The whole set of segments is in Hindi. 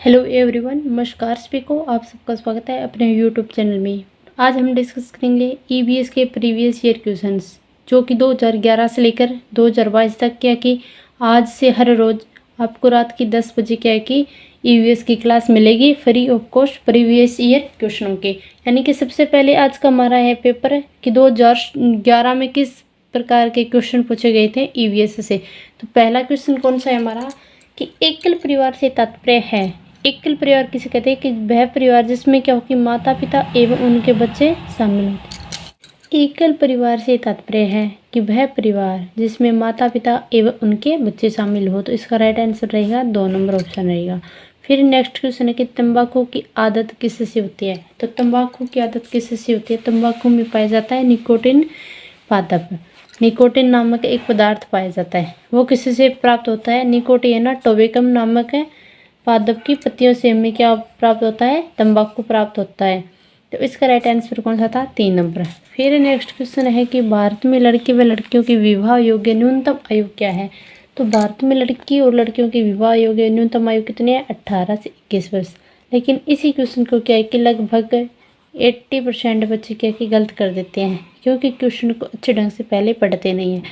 हेलो एवरीवन, नमस्कार सभी को। आप सबका स्वागत है अपने यूट्यूब चैनल में। आज हम डिस्कस करेंगे ईवीएस के प्रीवियस ईयर क्वेश्चंस जो कि 2011 से लेकर 2022 तक क्या कि आज से हर रोज़ आपको रात की 10 बजे क्या है कि ईवीएस की क्लास मिलेगी free of cost previous year क्वेश्चनों के। यानी कि सबसे पहले आज का हमारा है पेपर कि 2011 में किस प्रकार के क्वेश्चन पूछे गए थे ईवीएस से। तो पहला क्वेश्चन कौन सा है हमारा कि एकल परिवार से तात्पर्य है। एकल परिवार किसे कहते हैं कि वह परिवार जिसमें क्या हो कि माता पिता एवं उनके बच्चे शामिल होते हैं। एकल परिवार से तात्पर्य है कि वह परिवार जिसमें माता पिता एवं उनके बच्चे शामिल हो। तो इसका राइट आंसर रहेगा 2 नंबर ऑप्शन रहेगा। फिर नेक्स्ट क्वेश्चन है कि तंबाकू की आदत किससे होती है। तो तंबाकू की आदत किससे होती है। तंबाकू में पाया जाता है निकोटिन पादप। निकोटिन नामक एक पदार्थ पाया जाता है, वो किससे प्राप्त होता है। निकोटिना टोबेकम नामक है पादप की पत्तियों से हमें क्या प्राप्त होता है, तंबाकू प्राप्त होता है। तो इसका राइट आंसर कौन सा था, 3 नंबर। फिर नेक्स्ट क्वेश्चन है कि भारत में लड़के व लड़कियों की विवाह योग्य न्यूनतम आयु क्या है। तो भारत में लड़की और लड़कियों की विवाह योग्य न्यूनतम आयु कितनी है, 18 से 21 वर्ष। लेकिन इसी क्वेश्चन को क्या है कि लगभग 80% बच्चे क्या कि गलत कर देते हैं, क्योंकि क्वेश्चन को अच्छे ढंग से पहले पढ़ते नहीं हैं।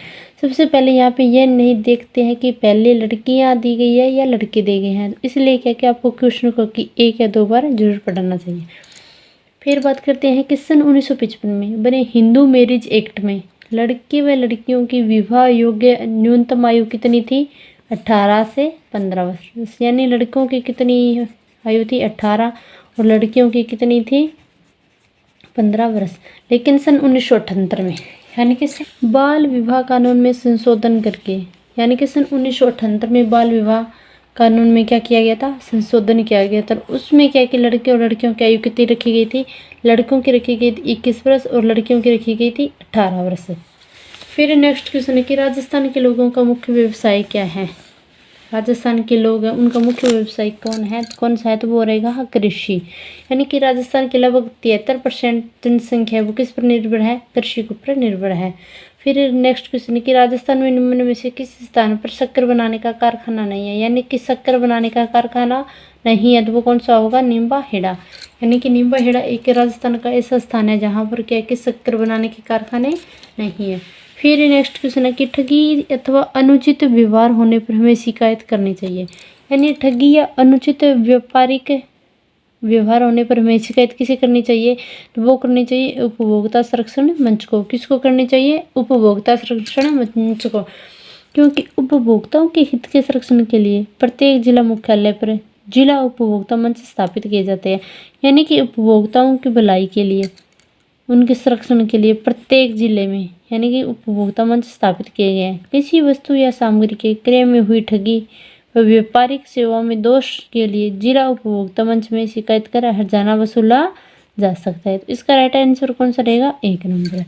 सबसे पहले यहाँ पे ये नहीं देखते हैं कि पहले लड़कियाँ दी गई है या लड़के दिए गए हैं। इसलिए क्या कि आपको क्वेश्चन को कि 1 या 2 बार जरूर पढ़ना चाहिए। फिर बात करते हैं कि सन 1955 में बने हिंदू मैरिज एक्ट में लड़के व लड़कियों की विवाह योग्य न्यूनतम आयु कितनी थी, 18 से 15 वर्ष। यानी लड़कों की कितनी आयु थी, 18, और लड़कियों की कितनी थी, 15 वर्ष। लेकिन सन 1978 में यानी कि बाल विवाह कानून में संशोधन करके, यानी कि सन 1978 में बाल विवाह कानून में क्या किया गया था, संशोधन किया गया था। उसमें क्या कि लड़के और लड़कियों की आयु कितनी रखी गई थी, लड़कों की रखी गई थी 21 वर्ष और लड़कियों की रखी गई थी 18 वर्ष। फिर नेक्स्ट क्वेश्चन है कि राजस्थान के लोगों का मुख्य व्यवसाय क्या है। राजस्थान के लोग हैं उनका मुख्य व्यवसाय कौन सा है, तो वो रहेगा कृषि। यानी कि राजस्थान के लगभग 73% जनसंख्या है वो किस पर निर्भर है, कृषि के ऊपर निर्भर है। फिर नेक्स्ट क्वेश्चन है कि राजस्थान में निम्न में से किस स्थान पर शक्कर बनाने का कारखाना नहीं है। यानी कि शक्कर बनाने का कारखाना नहीं है तो वो कौन सा होगा, निम्बाहेड़ा। यानी कि निम्बाहेड़ा एक राजस्थान का ऐसा स्थान है जहाँ पर क्या है कि शक्कर बनाने के कारखाने नहीं है। फिर नेक्स्ट क्वेश्चन है कि ठगी अथवा अनुचित व्यवहार होने पर हमें शिकायत करनी चाहिए। यानी ठगी या अनुचित व्यापारिक व्यवहार होने पर हमें शिकायत किसे करनी चाहिए, तो वो करनी चाहिए उपभोक्ता संरक्षण मंच को। किसको करनी चाहिए, उपभोक्ता संरक्षण मंच को। क्योंकि उपभोक्ताओं के हित के संरक्षण के लिए प्रत्येक जिला मुख्यालय पर जिला उपभोक्ता मंच स्थापित किए जाते हैं। यानी कि उपभोक्ताओं की भलाई के लिए, उनके संरक्षण के लिए प्रत्येक जिले में यानी कि उपभोक्ता मंच स्थापित किए गए हैं। किसी वस्तु या सामग्री के क्रय में हुई ठगी व व्यापारिक सेवा में दोष के लिए जिला उपभोक्ता मंच में शिकायत कर हर्जाना वसूला जा सकता है। तो इसका राइट आंसर कौन सा रहेगा, 1 नंबर।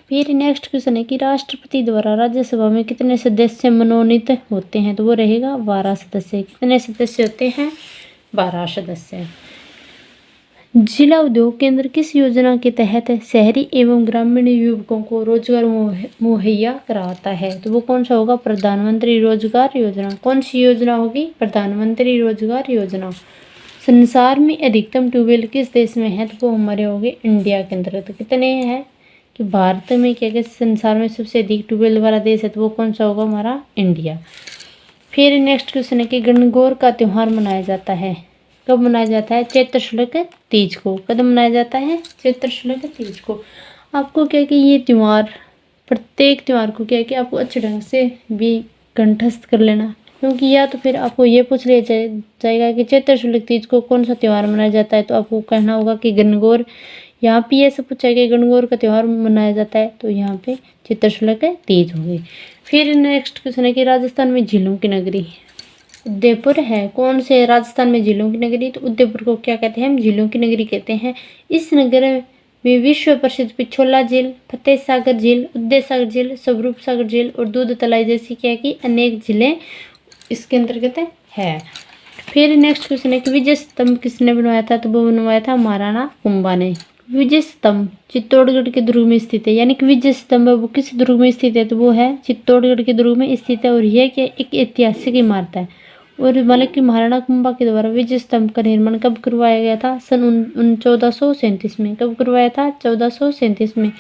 फिर नेक्स्ट क्वेश्चन है कि राष्ट्रपति द्वारा राज्यसभा में कितने सदस्य मनोनीत होते हैं, तो वो रहेगा 12 सदस्य। कितने सदस्य होते हैं, 12 सदस्य। जिला उद्योग केंद्र किस योजना के तहत शहरी एवं ग्रामीण युवकों को रोजगार मुहैया कराता है, तो वो कौन सा होगा, प्रधानमंत्री रोजगार योजना। कौन सी योजना होगी, प्रधानमंत्री रोजगार योजना। संसार में अधिकतम ट्यूबवेल किस देश में है, तो वो हमारे होंगे इंडिया के अंदर। तो कितने हैं कि भारत में क्या क्या संसार में सबसे अधिक ट्यूबवेल वाला देश है, तो वो कौन सा होगा, हमारा इंडिया। फिर नेक्स्ट क्वेश्चन है कि गणगौर का त्यौहार मनाया जाता है, कब मनाया जाता है, चैत्र शुक्ल तीज को। कब मनाया जाता है, चैत्र शुक्ल तीज को। आपको क्या कि ये त्यौहार, प्रत्येक त्यौहार को क्या है कि आपको अच्छे ढंग से भी कंठस्थ कर लेना, क्योंकि या तो फिर आपको ये पूछ लिया जाएगा कि चैत्र शुक्ल तीज को कौन सा त्यौहार मनाया जाता है, तो आपको कहना होगा कि गणगौर। यहाँ पे ऐसा पूछा कि गणगौर का त्यौहार मनाया जाता है, तो यहाँ पे चैत्र शुक्ल तीज हो गई। फिर नेक्स्ट क्वेश्चन है कि राजस्थान में झीलों की नगरी उदयपुर है। कौन से राजस्थान में झीलों की नगरी, तो उदयपुर को क्या कहते हैं, हम झीलों की नगरी कहते हैं। इस नगर में विश्व प्रसिद्ध पिछोला झील, फतेह सागर झील, उदय सागर झील, स्वरूप सागर झील और दूध तलाई जैसी क्या की अनेक झीलें इसके अंतर्गत है। फिर नेक्स्ट क्वेश्चन है कि विजय स्तंभ किसने बनवाया था, तो वो बनवाया था महाराणा कुंभा ने। विजय स्तंभ चित्तौड़गढ़ के दुर्ग में स्थित है। यानी कि विजय स्तंभ वो किस दुर्ग में स्थित है, तो वो है चित्तौड़गढ़ के दुर्ग में स्थित है। और यह क्या एक ऐतिहासिक इमारत है और मतलब कि महाराणा कुंभा के द्वारा विजय स्तंभ का निर्माण कब करवाया गया था? सन 1437 में। कब करवाया था? 1437 में।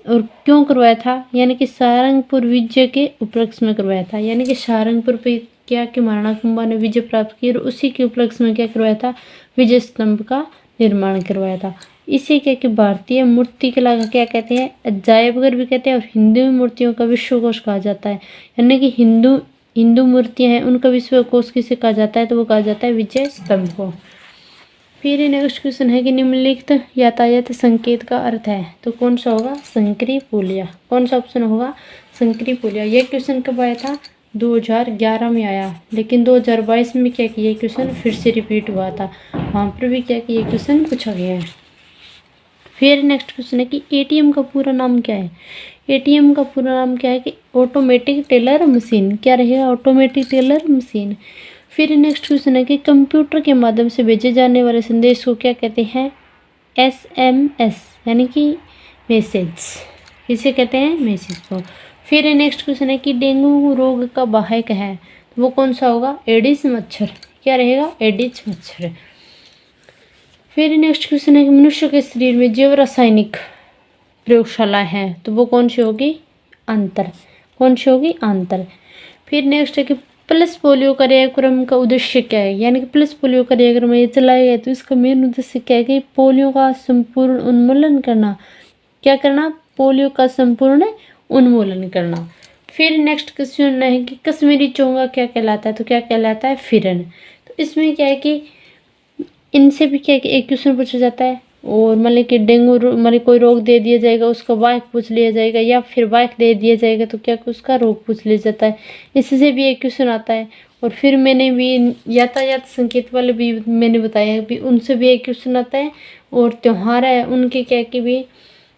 और क्यों करवाया था? यानी कि सारंगपुर विजय के उपलक्ष्य में करवाया था। यानी कि सारंगपुर पे क्या कि महाराणा कुंभा ने विजय प्राप्त की और उसी के उपलक्ष्य में क्या करवाया था? विजय स्तंभ का निर्माण करवाया था। इसे क्या कि भारतीय मूर्तिकला का क्या कहते हैं? अजायबघर भी कहते हैं और हिंदू मूर्तियों का विश्वकोश कहा जाता है। यानी कि हिंदू मूर्तियां हैं उनका विश्वकोश किसे कहा जाता है? तो वो कहा जाता है विजय स्तंभ को। फिर नेक्स्ट क्वेश्चन है कि निम्नलिखित यातायात संकेत का अर्थ है, तो कौन सा होगा? संकरी पुलिया। कौन सा ऑप्शन होगा? संकरी पुलिया। ये क्वेश्चन कब आया था? 2011 में आया, लेकिन 2022 में क्या किया क्वेश्चन फिर से रिपीट हुआ था, वहाँ पर भी क्या किया क्वेश्चन पूछा गया है। फिर नेक्स्ट क्वेश्चन है कि एटीएम का पूरा नाम क्या है? एटीएम का पूरा नाम क्या है? कि ऑटोमेटिक टेलर मशीन। क्या रहेगा? Automatic teller machine. फिर नेक्स्ट क्वेश्चन है कि कंप्यूटर के माध्यम से भेजे जाने वाले संदेश को क्या कहते हैं? SMS, यानी कि मैसेज। इसे कहते हैं मैसेज को। फिर नेक्स्ट क्वेश्चन है कि डेंगू रोग का वाहक है, तो वो कौन सा होगा? एडिस मच्छर। क्या रहेगा? एडिस मच्छर। फिर नेक्स्ट क्वेश्चन है कि मनुष्य के शरीर में जैव रासायनिक प्रयोगशाला है, तो वो कौन सी होगी? अंतर। कौन सी होगी? अंतर। फिर नेक्स्ट है कि प्लस पोलियो कार्यक्रम का उद्देश्य क्या है? यानी कि प्लस पोलियो कार्यक्रम ये चलाया गया तो इसका मेन उद्देश्य क्या है? कि पोलियो का संपूर्ण उन्मूलन करना। क्या करना? पोलियो का संपूर्ण उन्मूलन करना। फिर नेक्स्ट क्वेश्चन है कि कश्मीरी चोंगा क्या कहलाता है? तो क्या कहलाता है? फिरन। तो इसमें क्या है कि इनसे भी क्या है कि एक क्वेश्चन पूछा जाता है, और मतलब कि डेंगू मतलब कोई रोग दे दिया जाएगा उसका वाहक पूछ लिया जाएगा, या फिर वाहक दे दिया जाएगा तो क्या उसका रोग पूछ लिया जाता है। इससे भी एक क्वेश्चन आता है। और फिर मैंने भी यातायात संकेत वाले भी मैंने बताया भी, उनसे भी एक क्वेश्चन आता है। और त्यौहार है उनके क्या कि भी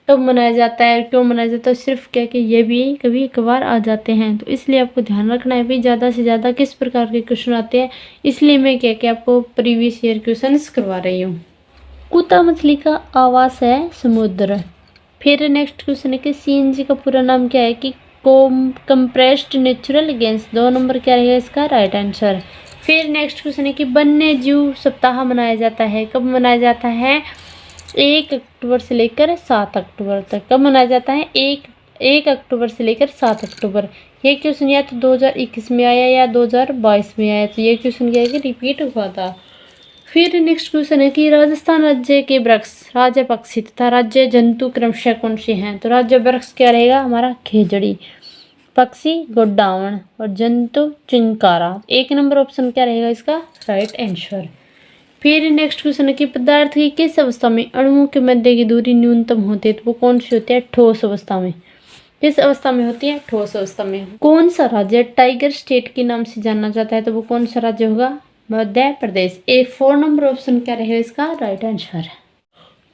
कब मनाया जाता है, क्यों मनाया जाता है, सिर्फ क्या कि ये भी कभी कभार आ जाते हैं। तो इसलिए आपको ध्यान रखना है भी ज़्यादा से ज़्यादा किस प्रकार के क्वेश्चन आते हैं, इसलिए मैं क्या कि आपको प्रीवियस ईयर क्वेश्चंस करवा रही हूँ। कुत्ता मछली का आवास है समुद्र। फिर नेक्स्ट क्वेश्चन है कि CNG का पूरा नाम क्या है? कि कंप्रेस्ड नेचुरल गैस। 2 नंबर क्या रहेगा इसका? Right answer. फिर नेक्स्ट क्वेश्चन है कि वन्य जीव सप्ताह मनाया जाता है, कब मनाया जाता है? 1 अक्टूबर से लेकर 7 अक्टूबर तक। कब मनाया जाता है? 1 अक्टूबर से लेकर 7 अक्टूबर। ये क्वेश्चन या तो 2021 में आया या 2022 में आया, तो ये क्वेश्चन क्या है कि रिपीट हुआ था। फिर नेक्स्ट क्वेश्चन है कि राजस्थान राज्य के वृक्ष, राज्य पक्षी तथा राज्य जंतु क्रमशः कौन से हैं? तो राज्य वृक्ष क्या रहेगा हमारा? खेजड़ी। पक्षी गोडावण और जंतु चिंकारा। 1 नंबर ऑप्शन क्या रहेगा इसका? Right answer. फिर नेक्स्ट क्वेश्चन है कि पदार्थ की किस अवस्था में अणुओं के मध्य की दूरी न्यूनतम होती है? तो वो कौन सी होती है? ठोस अवस्था में। किस अवस्था में होती है? ठोस अवस्था में। कौन सा राज्य टाइगर स्टेट के नाम से जाना जाता है? तो वो कौन सा राज्य होगा? मध्य प्रदेश। 4 नंबर ऑप्शन क्या रहेगा इसका? Right answer.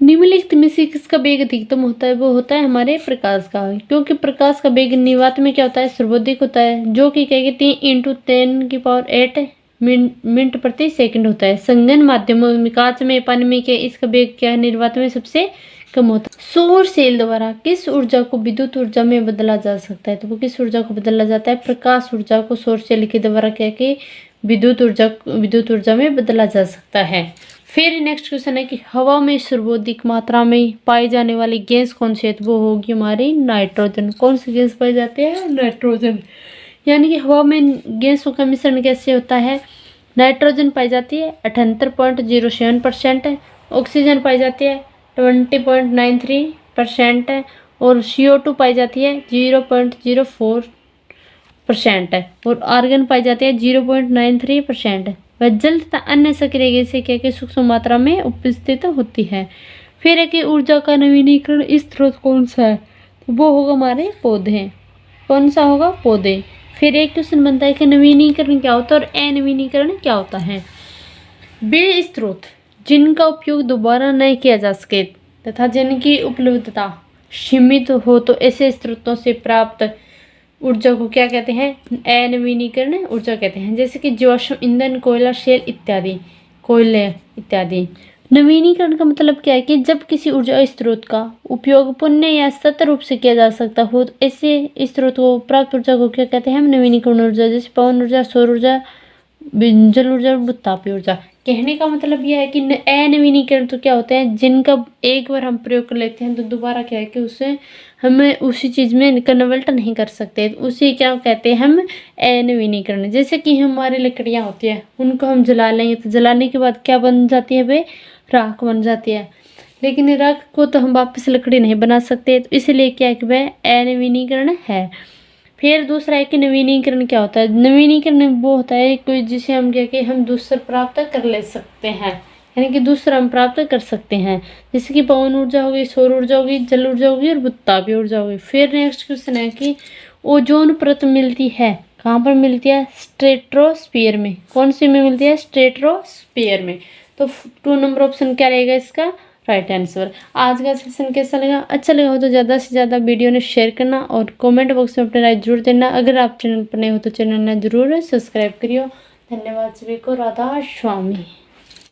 निम्नलिखित में से किसका वेग अधिकतम होता है? वो होता है हमारे प्रकाश का, क्योंकि प्रकाश का वेग निवात में क्या होता है? सर्वाधिक होता है, जो कि क्या कहते हैं 3 × 10⁸ मिनट प्रति सेकंड होता है। संगन माध्यमों में कांच में पानी में क्या इसका वेग क्या है? निर्वात में सबसे कम होता है। सौर सेल द्वारा किस ऊर्जा को विद्युत ऊर्जा में बदला जा सकता है? तो वो किस ऊर्जा को बदला जाता है? प्रकाश ऊर्जा को सौर सेल के द्वारा क्या कि विद्युत ऊर्जा में बदला जा सकता है। फिर नेक्स्ट क्वेश्चन है कि हवा में सर्वाधिक मात्रा में पाई जाने वाली गैस कौन सी है? तो वो होगी हमारी नाइट्रोजन। कौन सी गैस पाई जाती है? नाइट्रोजन। यानी कि हवा में गैसों का मिश्रण कैसे होता है? नाइट्रोजन पाई जाती है 78.07%, ऑक्सीजन पाई जाती है 20.93% और CO2 पाई जाती है 0.04% और आर्गन पाई जाती है 0.93%। वह जल तथा अन्य सक्रिय गैसें क्या कि सूक्ष्म मात्रा में उपस्थित होती है। फिर है कि ऊर्जा का नवीनीकरण स्रोत कौन सा है? तो वो होगा हमारे पौधे। कौन सा होगा? पौधे। फिर एक क्वेश्चन बनता है कि नवीनीकरण क्या होता है और अनवीनीकरण क्या होता है? वे स्रोत जिनका उपयोग दोबारा नहीं किया जा सके तथा जिनकी उपलब्धता सीमित हो, तो ऐसे स्रोतों से प्राप्त ऊर्जा को क्या कहते हैं? अनवीनीकरण ऊर्जा कहते हैं, जैसे कि जीवाश्म ईंधन, कोयला, शेल इत्यादि, कोयले इत्यादि। नवीनीकरण का मतलब क्या है? कि जब किसी ऊर्जा स्रोत का उपयोग पुनः या सतत रूप से किया जा सकता हो, तो ऐसे स्रोत को प्राप्त ऊर्जा को क्या कहते हैं? हम नवीनीकरण ऊर्जा। जैसे पवन ऊर्जा, सौर ऊर्जा, जल ऊर्जा और भू-तापीय ऊर्जा। कहने का मतलब यह है कि अनवीनीकरण तो क्या होते हैं, जिनका एक बार हम प्रयोग कर लेते हैं तो दोबारा क्या है कि उसे हमें उसी चीज़ में कन्वर्ट नहीं कर सकते, उसे क्या कहते हैं हम अनवीनीकरण। जैसे कि हमारी लकड़ियाँ होती है, उनको हम जला लेंगे तो जलाने के बाद क्या बन जाती है वे, राख बन जाती है। लेकिन राख को तो हम वापस लकड़ी नहीं बना सकते, तो इसलिए क्या है कि वह अनवीनीकरण है। फिर दूसरा है कि नवीनीकरण क्या होता है। नवीनीकरण वो होता है कोई जिसे हम क्या कि हम दूसरा प्राप्त कर ले सकते हैं, यानी कि दूसरा हम प्राप्त कर सकते हैं। जैसे कि पवन ऊर्जा होगी, सौर ऊर्जा होगी, जल ऊर्जा होगी और भू-तापीय ऊर्जा होगी। फिर नेक्स्ट क्वेश्चन है कि ओजोन परत मिलती है कहाँ पर मिलती है, स्ट्रेटोस्फीयर में। कौन सी में मिलती है, स्ट्रेटोस्फीयर में। तो 2 नंबर ऑप्शन क्या रहेगा इसका राइट आंसर। आज का सेशन कैसा लगा, अच्छा लगा हो तो ज़्यादा से ज़्यादा वीडियो ने शेयर करना और कमेंट बॉक्स में अपनी राय जरूर देना। अगर आप चैनल पर नए हो तो चैनल ने जरूर सब्सक्राइब करियो। धन्यवाद सभी को, राधा स्वामी।